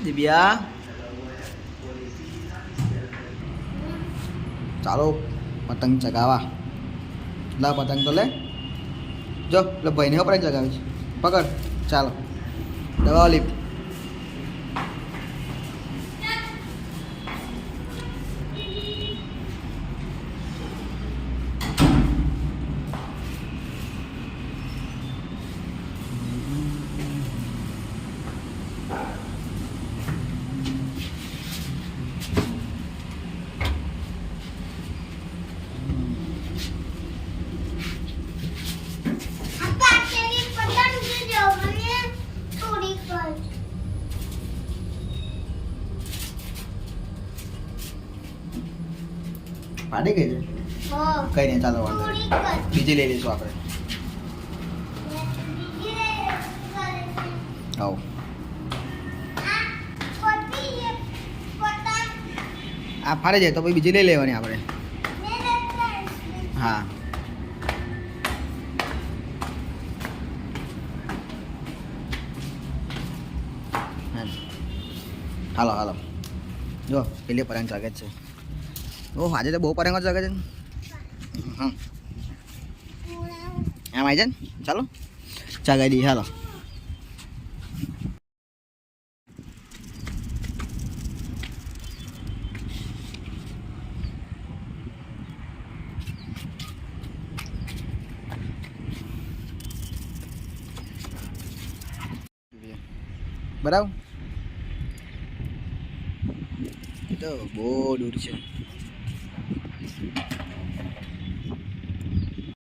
દિવ્યા ચાલો પતંગ ચગાવા. લા પતંગ તો લે. જો એટલે ભાઈને પતંગ ચગાવી છે. પકડ ચાલો દવા લીપ. પાડી ગઈ છે. કઈ નહીં ચાલો વાંધો બીજી લઈ લઈશું આપણે. આવો આ ફાડી જાય તો પછી બીજી લઈ લેવાની આપણે. હા હાલો હાલો જો પેલી પતંગ ચગે છે. ઓહ આજે તો બહુ પતંગો ચગે છે. હા એમ આવી જાય ને ચાલો ચગાવી દઈએ હાલો. બરાબર તો બહુ દૂર છે.